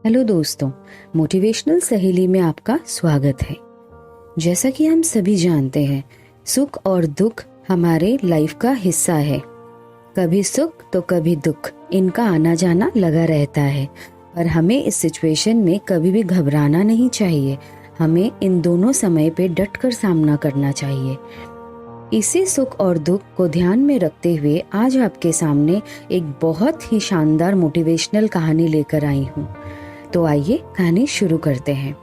Hello दोस्तों, motivational सहेली में आपका स्वागत है। जैसा कि हम सभी जानते हैं, सुख और दुख हमारे लाइफ का हिस्सा है। कभी सुख तो कभी दुख, इनका आना जाना लगा रहता है। पर हमें इस सिचुएशन में कभी भी घबराना नहीं चाहिए। हमें इन दोनों समय पे डट कर सामना करना चाहिए। इसी सुख और दुख को ध्यान में रखते हुए आज आपके सामने एक बहुत ही शानदार मोटिवेशनल कहानी लेकर आई हूँ। तो आइए कहानी शुरू करते हैं।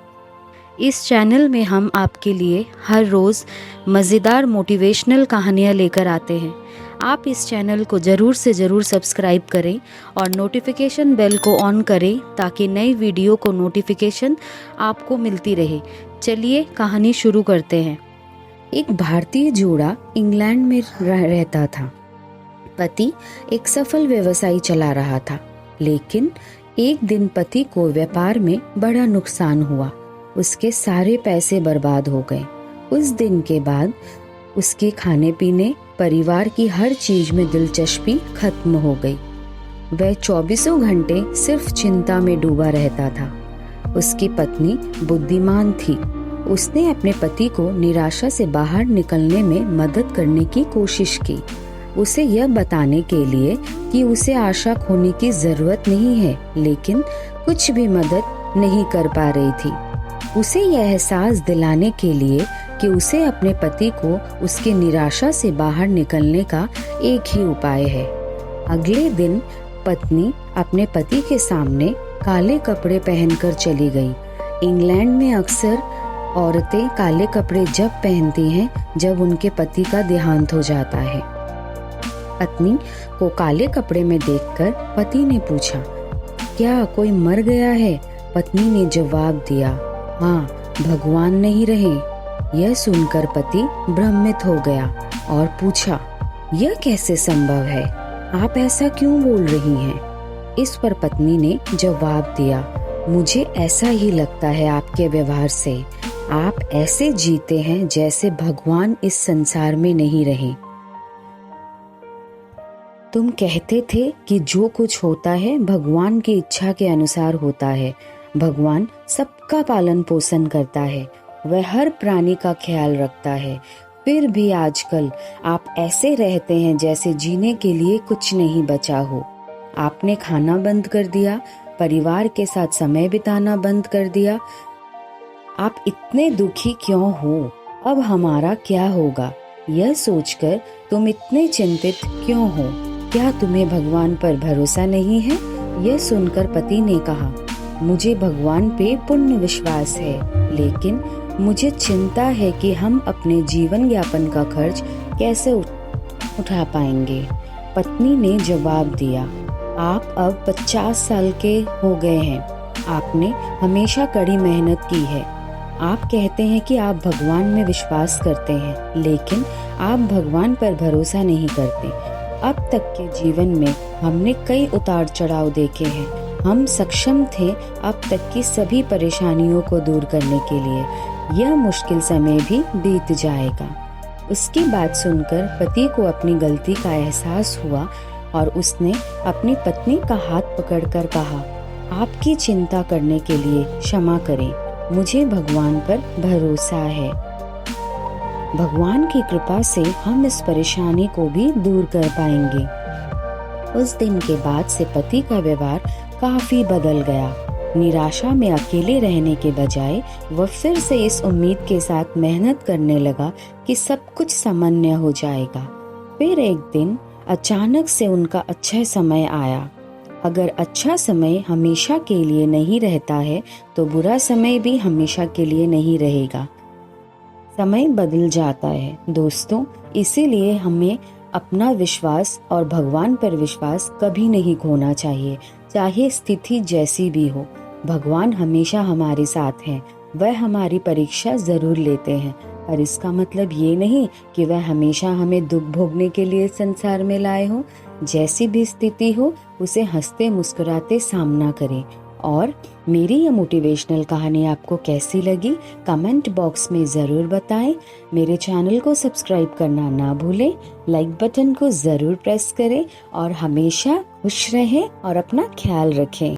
इस चैनल में हम आपके लिए हर रोज़ मज़ेदार मोटिवेशनल कहानियाँ लेकर आते हैं। आप इस चैनल को ज़रूर से ज़रूर सब्सक्राइब करें और नोटिफिकेशन बेल को ऑन करें ताकि नई वीडियो को नोटिफिकेशन आपको मिलती रहे। चलिए कहानी शुरू करते हैं। एक भारतीय जोड़ा इंग्लैंड में रहता था। पति एक सफल व्यवसाय चला रहा था, लेकिन एक दिन पति को व्यापार में बड़ा नुकसान हुआ। उसके सारे पैसे बर्बाद हो गए। उस दिन के बाद उसके खाने पीने, परिवार की हर चीज में दिलचस्पी खत्म हो गई। वह 24 घंटे सिर्फ चिंता में डूबा रहता था। उसकी पत्नी बुद्धिमान थी। उसने अपने पति को निराशा से बाहर निकलने में मदद करने की कोशिश की, उसे यह बताने के लिए कि उसे आशा खोने की जरूरत नहीं है, लेकिन कुछ भी मदद नहीं कर पा रही थी। उसे यह एहसास दिलाने के लिए कि उसे अपने पति को उसकी निराशा से बाहर निकलने का एक ही उपाय है। अगले दिन पत्नी अपने पति के सामने काले कपड़े पहनकर चली गई। इंग्लैंड में अक्सर औरतें काले कपड़े जब पहनती हैं जब उनके पति का देहांत हो जाता है। पत्नी को काले कपड़े में देखकर पति ने पूछा, क्या कोई मर गया है? पत्नी ने जवाब दिया, हाँ, भगवान नहीं रहे। यह सुनकर पति भ्रमित हो गया और पूछा, यह कैसे संभव है? आप ऐसा क्यों बोल रही हैं? इस पर पत्नी ने जवाब दिया, मुझे ऐसा ही लगता है आपके व्यवहार से। आप ऐसे जीते हैं जैसे भगवान इस संसार में नहीं रहे। तुम कहते थे कि जो कुछ होता है भगवान की इच्छा के अनुसार होता है। भगवान सबका पालन पोषण करता है, वह हर प्राणी का ख्याल रखता है। फिर भी आजकल आप ऐसे रहते हैं जैसे जीने के लिए कुछ नहीं बचा हो। आपने खाना बंद कर दिया, परिवार के साथ समय बिताना बंद कर दिया। आप इतने दुखी क्यों हो? अब हमारा क्या होगा? यह सोचकर तुम इतने चिंतित क्यों हो? क्या तुम्हें भगवान पर भरोसा नहीं है? यह सुनकर पति ने कहा, मुझे भगवान पे पूर्ण विश्वास है, लेकिन मुझे चिंता है कि हम अपने जीवन यापन का खर्च कैसे उठा पाएंगे। पत्नी ने जवाब दिया, आप अब 50 साल के हो गए हैं। आपने हमेशा कड़ी मेहनत की है। आप कहते हैं कि आप भगवान में विश्वास करते हैं, लेकिन आप भगवान पर भरोसा नहीं करते। अब तक के जीवन में हमने कई उतार चढ़ाव देखे हैं। हम सक्षम थे अब तक की सभी परेशानियों को दूर करने के लिए। यह मुश्किल समय भी बीत जाएगा। उसकी बात सुनकर पति को अपनी गलती का एहसास हुआ और उसने अपनी पत्नी का हाथ पकड़कर कहा, आपकी चिंता करने के लिए क्षमा करें, मुझे भगवान पर भरोसा है। भगवान की कृपा से हम इस परेशानी को भी दूर कर पाएंगे। उस दिन के बाद से पति का व्यवहार काफी बदल गया। निराशा में अकेले रहने के बजाय वह फिर से इस उम्मीद के साथ मेहनत करने लगा कि सब कुछ सामान्य हो जाएगा। फिर एक दिन अचानक से उनका अच्छा समय आया। अगर अच्छा समय हमेशा के लिए नहीं रहता है तो बुरा समय भी हमेशा के लिए नहीं रहेगा। समय बदल जाता है दोस्तों, इसीलिए हमें अपना विश्वास और भगवान पर विश्वास कभी नहीं खोना चाहिए, चाहे स्थिति जैसी भी हो। भगवान हमेशा हमारे साथ हैं। वह हमारी परीक्षा जरूर लेते हैं, पर इसका मतलब ये नहीं कि वह हमेशा हमें दुख भोगने के लिए संसार में लाए हो। जैसी भी स्थिति हो, उसे हंसते मुस्कुराते सामना करें। और मेरी ये मोटिवेशनल कहानी आपको कैसी लगी कमेंट बॉक्स में ज़रूर बताएं। मेरे चैनल को सब्सक्राइब करना ना भूलें, लाइक बटन को ज़रूर प्रेस करें और हमेशा खुश रहें और अपना ख्याल रखें।